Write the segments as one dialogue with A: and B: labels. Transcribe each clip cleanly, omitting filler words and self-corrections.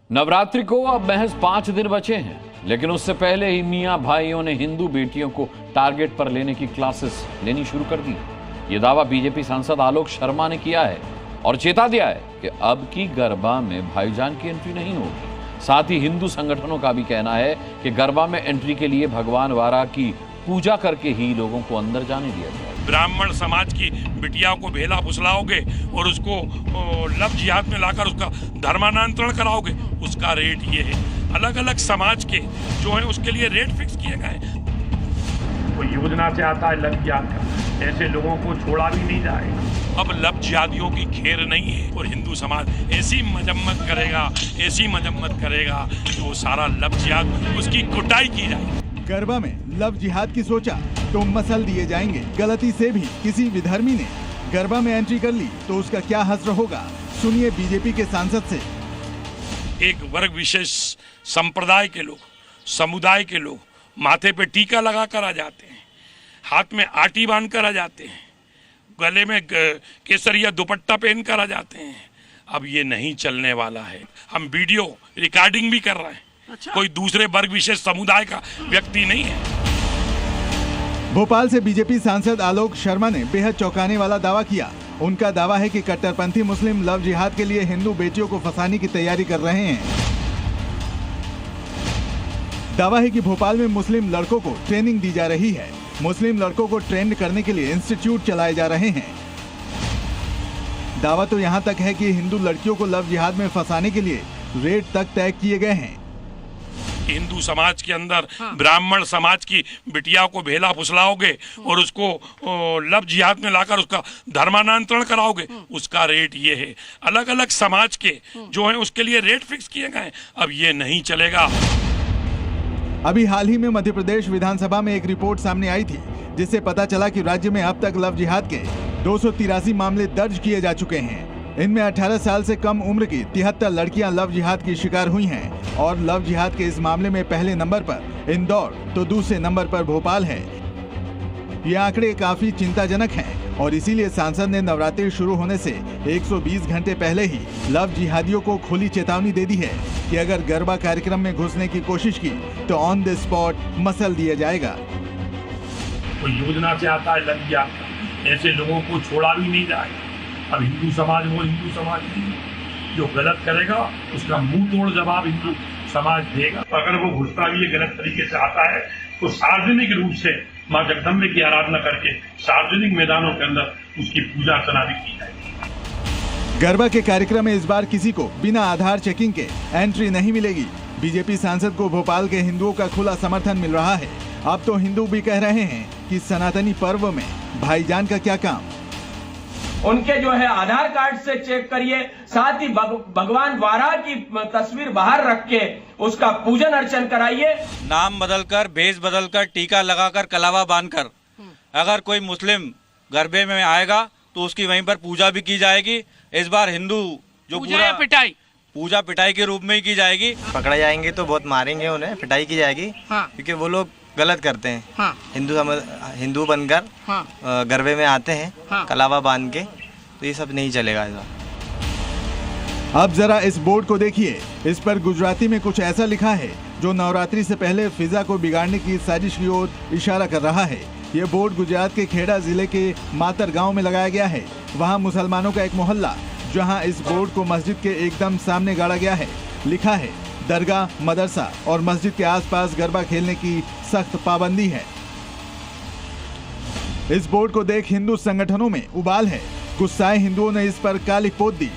A: नवरात्रि को अब महज 5 दिन बचे हैं, लेकिन उससे पहले ही मियां भाइयों ने हिंदू बेटियों को टारगेट पर लेने की क्लासेस लेनी शुरू कर दी। ये दावा बीजेपी सांसद आलोक शर्मा ने किया है और चेता दिया है कि अब की गरबा में भाईजान की एंट्री नहीं होगी। साथ ही हिंदू संगठनों का भी कहना है कि गरबा में एंट्री के लिए भगवान वारा की पूजा करके ही लोगों को अंदर जाने दिया जाए।
B: ब्राह्मण समाज की बिटियाओं को भेला फुसलाओगे और उसको लव जिहाद में लाकर उसका धर्मांतरण कराओगे, उसका रेट ये है। अलग अलग समाज के जो है उसके लिए रेट फिक्स किए गए। कोई योजना से आता है लव जिहाद का, ऐसे लोगों को छोड़ा भी नहीं जाएगा। अब लव जिहादियों की खेर नहीं है और हिंदू समाज ऐसी मजम्मत करेगा जो सारा लव जिहाद उसकी कुटाई की जाएगी।
C: गरबा में लव जिहाद की सोचा तो मसल दिए जाएंगे। गलती से भी किसी विधर्मी ने गरबा में एंट्री कर ली तो उसका क्या हश्र होगा, सुनिए बीजेपी के सांसद से।
B: एक वर्ग विशेष संप्रदाय के लोग, समुदाय के लोग माथे पे टीका लगा कर आ जाते हैं, हाथ में आटी बांध कर आ जाते हैं, गले में केसरिया दुपट्टा पहन कर आ जाते हैं। अब ये नहीं चलने वाला है। हम वीडियो रिकॉर्डिंग भी कर रहे हैं। अच्छा। कोई दूसरे वर्ग विशेष समुदाय का व्यक्ति नहीं है।
C: भोपाल से बीजेपी सांसद आलोक शर्मा ने बेहद चौंकाने वाला दावा किया। उनका दावा है कि कट्टरपंथी मुस्लिम लव जिहाद के लिए हिंदू बेटियों को फंसाने की तैयारी कर रहे हैं। दावा है कि भोपाल में मुस्लिम लड़कों को ट्रेनिंग दी जा रही है। मुस्लिम लड़कों को ट्रेंड करने के लिए इंस्टीट्यूट चलाए जा रहे हैं। दावा तो यहाँ तक है कि हिंदू लड़कियों को लव जिहाद में फंसाने के लिए रेट तक तय किए गए हैं।
B: हिंदू समाज के अंदर ब्राह्मण समाज की बिटियाओं को भेला फुसलाओगे और उसको लव जिहाद में लाकर उसका धर्मांतरण कराओगे, उसका रेट ये है। अलग अलग समाज के जो है उसके लिए रेट फिक्स किए गए। अब ये नहीं चलेगा।
C: अभी हाल ही में मध्य प्रदेश विधानसभा में एक रिपोर्ट सामने आई थी जिससे पता चला कि राज्य में अब तक लव जिहाद के 283 मामले दर्ज किए जा चुके हैं। इनमें 18 साल से कम उम्र की 73 लड़कियां लव जिहाद की शिकार हुई हैं और लव जिहाद के इस मामले में पहले नंबर पर इंदौर तो दूसरे नंबर पर भोपाल है। ये आंकड़े काफी चिंताजनक हैं और इसीलिए सांसद ने नवरात्रि शुरू होने से 120 घंटे पहले ही लव जिहादियों को खुली चेतावनी दे दी है कि अगर गरबा कार्यक्रम में घुसने की कोशिश की तो ऑन द स्पॉट मसल दिया जाएगा।
B: कोई योजना से आता है लव जिहाद का, ऐसे लोगों को छोड़ा भी नहीं जाएगा। अब हिंदू समाज वो हिंदू समाज जो गलत करेगा उसका मुंह तोड़ जवाब हिंदू समाज देगा। अगर वो घुसता भी गलत तरीके से आता है तो सार्वजनिक रूप से मां जगदम्बे की आराधना करके सार्वजनिक मैदानों के अंदर उसकी पूजा अर्चना भी की जाएगी।
C: गरबा के कार्यक्रम में इस बार किसी को बिना आधार चेकिंग के एंट्री नहीं मिलेगी। बीजेपी सांसद को भोपाल के हिंदुओं का खुला समर्थन मिल रहा है। अब तो हिंदू भी कह रहे हैं कि सनातनी पर्व में भाईजान का क्या काम।
D: उनके जो है आधार कार्ड से चेक करिए, साथ ही भगवान वारा की तस्वीर बाहर रख के उसका पूजन अर्चन कराइए।
E: नाम बदलकर, भेष बदलकर, टीका लगाकर, कलावा बांधकर अगर कोई मुस्लिम गरबे में आएगा तो उसकी वहीं पर पूजा भी की जाएगी। इस बार हिंदू जो पूजा पिटाई के रूप में ही की जाएगी।
F: पकड़े जाएंगे तो बहुत मारेंगे, उन्हें पिटाई की जाएगी। क्योंकि वो लोग गलत करते हैं। हिंदू बनकर गरबे में आते हैं कलावा बांध के, तो ये सब नहीं चलेगा इस बार।
C: अब जरा इस बोर्ड को देखिए। इस पर गुजराती में कुछ ऐसा लिखा है जो नवरात्रि से पहले फिजा को बिगाड़ने की साजिश की ओर इशारा कर रहा है। ये बोर्ड गुजरात के खेड़ा जिले के मातर गांव में लगाया गया है। वहां मुसलमानों का एक मोहल्ला, जहां इस बोर्ड को मस्जिद के एकदम सामने गाड़ा गया है। लिखा है दरगाह, मदरसा और मस्जिद के आसपास गरबा खेलने की सख्त पाबंदी है। इस बोर्ड को देख हिंदू संगठनों में उबाल है। गुस्साए हिंदुओं ने इस पर काली पोत दी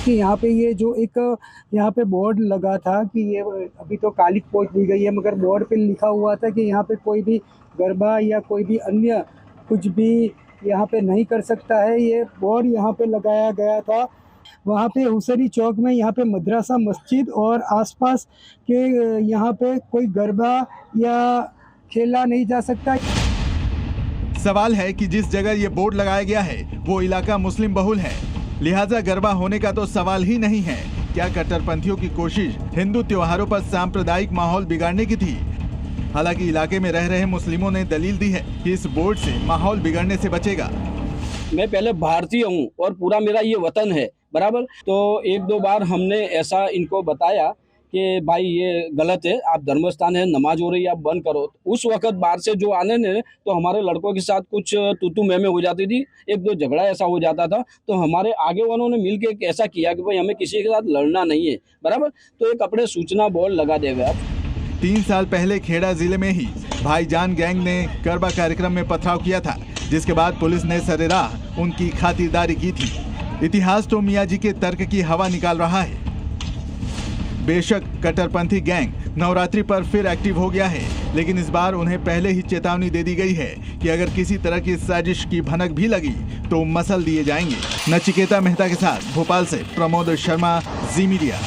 G: कि यहाँ पे ये जो एक यहाँ पे बोर्ड लगा था कि ये अभी तो काली पोत दी गई है, मगर बोर्ड पे लिखा हुआ था कि यहाँ पे कोई भी गरबा या कोई भी अन्य कुछ भी यहाँ पे नहीं कर सकता है। ये बोर्ड यहाँ पे लगाया गया था। वहाँ पे हुसैनी चौक में यहाँ पे मदरसा, मस्जिद और आसपास के यहाँ पे कोई गरबा या खेला नहीं जा सकता।
C: सवाल है कि जिस जगह ये बोर्ड लगाया गया है वो इलाका मुस्लिम बहुल है, लिहाजा गरबा होने का तो सवाल ही नहीं है। क्या कट्टरपंथियों की कोशिश हिंदू त्योहारों पर सांप्रदायिक माहौल बिगाड़ने की थी? हालांकि इलाके में रह रहे मुस्लिमों ने दलील दी है कि इस बोर्ड से माहौल बिगड़ने से बचेगा।
H: मैं पहले भारतीय हूँ और पूरा मेरा ये वतन है, बराबर। तो 1-2 बार हमने ऐसा इनको बताया कि भाई ये गलत है, आप धर्मस्थान है, नमाज हो रही है, आप बंद करो। उस वक्त बाहर से जो आने ने तो हमारे लड़कों के साथ कुछ तू में हो जाती थी, 1-2 झगड़ा ऐसा हो जाता था। तो हमारे आगे वालों ने मिलकर ऐसा किया कि भाई हमें किसी के साथ लड़ना नहीं है, बराबर। तो एक अपने सूचना बोर्ड लगा देवे आप।
C: 3 साल पहले खेड़ा जिले में ही भाईजान गैंग ने गरबा कार्यक्रम में पथराव किया था, जिसके बाद पुलिस ने सरेराह उनकी खातिरदारी की थी। इतिहास तो मियाँ जी के तर्क की हवा निकाल रहा है। बेशक कट्टरपंथी गैंग नवरात्रि पर फिर एक्टिव हो गया है, लेकिन इस बार उन्हें पहले ही चेतावनी दे दी गई है कि अगर किसी तरह की साजिश की भनक भी लगी तो मसल दिए जाएंगे। नचिकेता मेहता के साथ भोपाल से प्रमोद शर्मा, जी मीडिया।